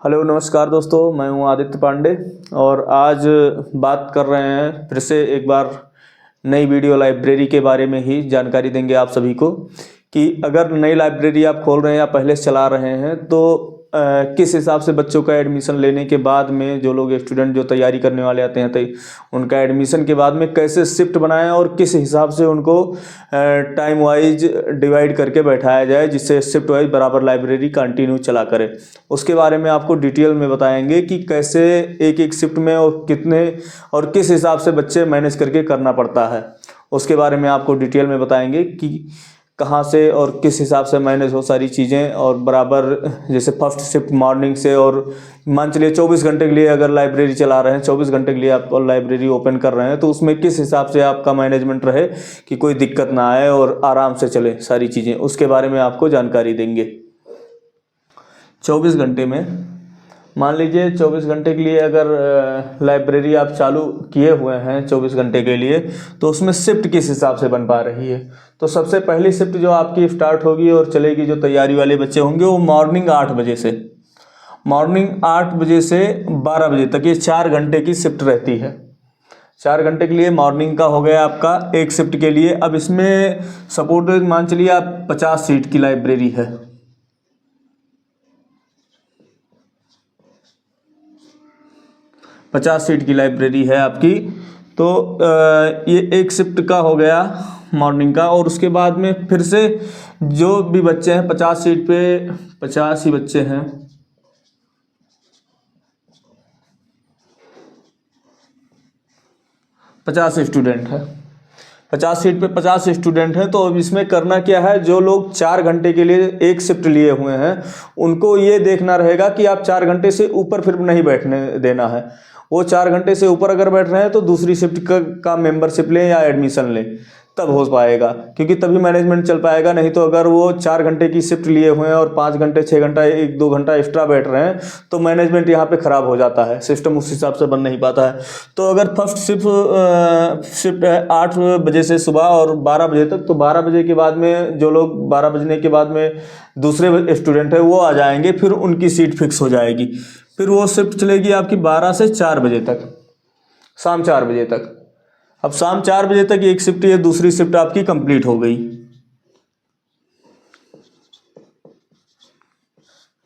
Hello नमस्कार दोस्तों, मैं हूं आदित्य पांडे और आज बात कर रहे हैं फिर से एक बार नई वीडियो लाइब्रेरी के बारे में ही जानकारी देंगे आप सभी को कि अगर नई लाइब्रेरी आप खोल रहे हैं या पहले से चला रहे हैं तो किस हिसाब से बच्चों का एडमिशन लेने के बाद में जो लोग स्टूडेंट जो तैयारी करने वाले आते हैं तो उनका एडमिशन के बाद में कैसे शिफ्ट बनाएं और किस हिसाब से उनको टाइम वाइज डिवाइड करके बैठाया जाए जिससे शिफ्ट वाइज बराबर लाइब्रेरी कंटिन्यू चला करे। उसके बारे में आपको डिटेल में बताएंगे कि कैसे एक एक शिफ्ट में और कितने और किस हिसाब से बच्चे मैनेज करके करना पड़ता है। उसके बारे में आपको डिटेल में बताएंगे कि कहाँ से और किस हिसाब से मैनेज हो सारी चीज़ें और बराबर जैसे फर्स्ट शिफ्ट मॉर्निंग से और मान चलिए 24 घंटे के लिए अगर लाइब्रेरी चला रहे हैं, 24 घंटे के लिए आप लाइब्रेरी ओपन कर रहे हैं तो उसमें किस हिसाब से आपका मैनेजमेंट रहे कि कोई दिक्कत ना आए और आराम से चले सारी चीज़ें, उसके बारे में आपको जानकारी देंगे। 24 घंटे में मान लीजिए 24 घंटे के लिए अगर लाइब्रेरी आप चालू किए हुए हैं 24 घंटे के लिए तो उसमें शिफ्ट किस हिसाब से बन पा रही है। तो सबसे पहली शिफ्ट जो आपकी स्टार्ट होगी और चलेगी, जो तैयारी वाले बच्चे होंगे, वो मॉर्निंग 8 बजे से 12 बजे तक, ये 4 घंटे की शिफ्ट रहती है। 4 घंटे के लिए मॉर्निंग का हो गया आपका एक शिफ्ट के लिए। अब इसमें सपोर्ट मान चलिए आप 50 सीट की लाइब्रेरी है, 50 सीट की लाइब्रेरी है आपकी, तो ये एक शिफ्ट का हो गया मॉर्निंग का। और उसके बाद में फिर से जो भी बच्चे हैं 50 सीट पे 50 ही बच्चे हैं, 50 स्टूडेंट है, 50 सीट पे 50 स्टूडेंट हैं। तो अब इसमें करना क्या है, जो लोग 4 घंटे के लिए एक शिफ्ट लिए हुए हैं उनको ये देखना रहेगा कि आप 4 घंटे से ऊपर फिर नहीं बैठने देना है। वो 4 घंटे से ऊपर अगर बैठ रहे हैं तो दूसरी शिफ्ट का मेंबरशिप लें या एडमिशन लें, तब हो पाएगा, क्योंकि तभी मैनेजमेंट चल पाएगा। नहीं तो अगर वो 4 घंटे की शिफ्ट लिए हुए हैं और 5 घंटे 6 घंटा 1-2 घंटा एक्स्ट्रा बैठ रहे हैं तो मैनेजमेंट यहाँ पे ख़राब हो जाता है, सिस्टम उस हिसाब से बन नहीं पाता है। तो अगर फर्स्ट शिफ्ट है 8 बजे से सुबह और 12 बजे तक, तो 12 बजे के बाद में जो लोग 12 बजने के बाद में दूसरे स्टूडेंट है वो आ जाएंगे, फिर उनकी सीट फिक्स हो जाएगी। फिर वो शिफ्ट चलेगी आपकी 12 से 4 बजे तक, शाम 4 बजे तक। अब शाम 4 बजे तक एक शिफ्ट, ये दूसरी शिफ्ट आपकी कंप्लीट हो गई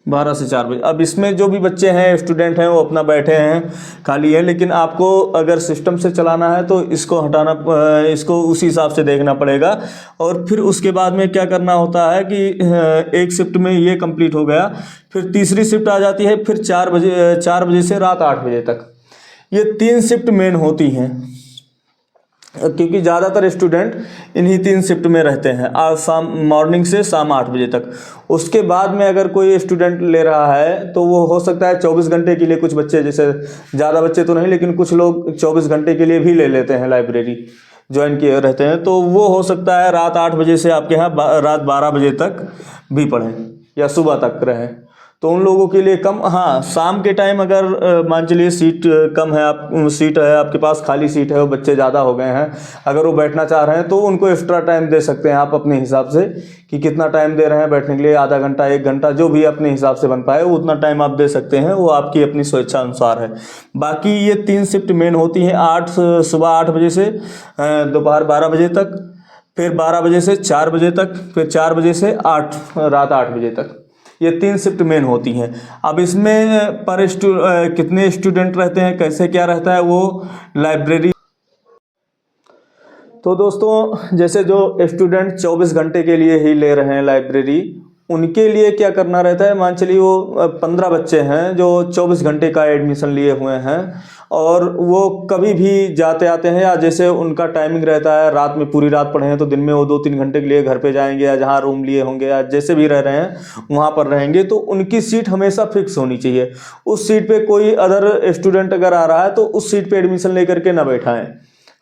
12 से 4 बजे। अब इसमें जो भी बच्चे हैं स्टूडेंट हैं वो अपना बैठे हैं, खाली है, लेकिन आपको अगर सिस्टम से चलाना है तो इसको हटाना, इसको उसी हिसाब से देखना पड़ेगा। और फिर उसके बाद में क्या करना होता है कि एक शिफ्ट में ये कंप्लीट हो गया, फिर तीसरी शिफ्ट आ जाती है, फिर 4 बजे से रात 8 बजे तक। ये 3 शिफ्ट मेन होती हैं, क्योंकि ज़्यादातर स्टूडेंट इन्हीं 3 शिफ्ट में रहते हैं, आज शाम मॉर्निंग से शाम 8 बजे तक। उसके बाद में अगर कोई स्टूडेंट ले रहा है तो वो हो सकता है 24 घंटे के लिए, कुछ बच्चे, जैसे ज़्यादा बच्चे तो नहीं लेकिन कुछ लोग 24 घंटे के लिए भी ले लेते हैं, लाइब्रेरी ज्वाइन किए रहते हैं, तो वो हो सकता है रात 8 बजे से आपके यहाँ रात 12 बजे तक भी पढ़ें या सुबह तक रहें। तो उन लोगों के लिए कम, हाँ, शाम के टाइम अगर मान चलिए सीट कम है, आप सीट है आपके पास, खाली सीट है, वो बच्चे ज़्यादा हो गए हैं, अगर वो बैठना चाह रहे हैं तो उनको एक्स्ट्रा टाइम दे सकते हैं आप अपने हिसाब से, कि कितना टाइम दे रहे हैं बैठने के लिए, आधा घंटा 1 घंटा, जो भी अपने हिसाब से बन पाए उतना टाइम आप दे सकते हैं, वो आपकी अपनी स्वेच्छा अनुसार है। बाकी ये 3 शिफ्ट मेन होती हैं, सुबह 8 बजे से दोपहर 12 बजे तक, फिर 12 बजे से 4 बजे तक, फिर 4 बजे से रात 8 बजे तक। ये 3 शिफ्ट मेन होती हैं। अब इसमें कितने स्टूडेंट रहते हैं, कैसे क्या रहता है, वो लाइब्रेरी। तो दोस्तों, जैसे जो स्टूडेंट 24 घंटे के लिए ही ले रहे हैं लाइब्रेरी, उनके लिए क्या करना रहता है, मान चलिए वो 15 बच्चे हैं जो 24 घंटे का एडमिशन लिए हुए हैं और वो कभी भी जाते आते हैं, या जैसे उनका टाइमिंग रहता है रात में पूरी रात पढ़े हैं तो दिन में वो 2-3 घंटे के लिए घर पे जाएंगे, या जहाँ रूम लिए होंगे या जैसे भी रह रहे हैं वहाँ पर रहेंगे, तो उनकी सीट हमेशा फिक्स होनी चाहिए। उस सीट पे कोई अदर स्टूडेंट अगर आ रहा है तो उस सीट पे एडमिशन लेकर के ना बैठाएं।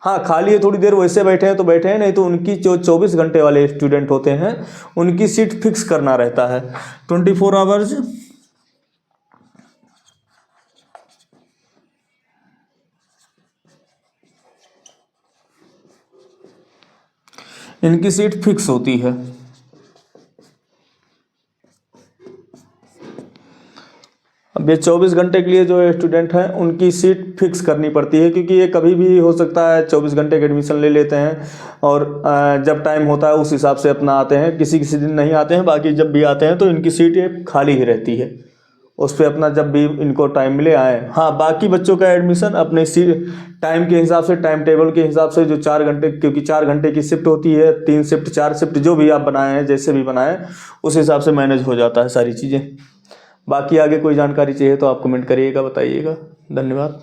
हाँ, खाली है थोड़ी देर वैसे बैठे हैं तो बैठे हैं, नहीं तो उनकी जो 24 घंटे वाले स्टूडेंट होते हैं उनकी सीट फिक्स करना रहता है 24 आवर्स। इनकी सीट फिक्स होती है। अब ये 24 घंटे के लिए जो स्टूडेंट हैं उनकी सीट फिक्स करनी पड़ती है, क्योंकि ये कभी भी हो सकता है 24 घंटे का एडमिशन ले लेते हैं और जब टाइम होता है उस हिसाब से अपना आते हैं, किसी किसी दिन नहीं आते हैं, बाकी जब भी आते हैं तो इनकी सीट ये खाली ही रहती है, उस पर अपना जब भी इनको टाइम मिले आए। हाँ, बाकी बच्चों का एडमिशन अपने सीट टाइम के हिसाब से, टाइम टेबल के हिसाब से, जो 4 घंटे, क्योंकि 4 घंटे की शिफ्ट होती है, 3 शिफ्ट 4 शिफ्ट जो भी आप बनाए हैं, जैसे भी बनाए उस हिसाब से मैनेज हो जाता है सारी चीज़ें। बाकी आगे कोई जानकारी चाहिए तो आप कमेंट करिएगा, बताइएगा। धन्यवाद।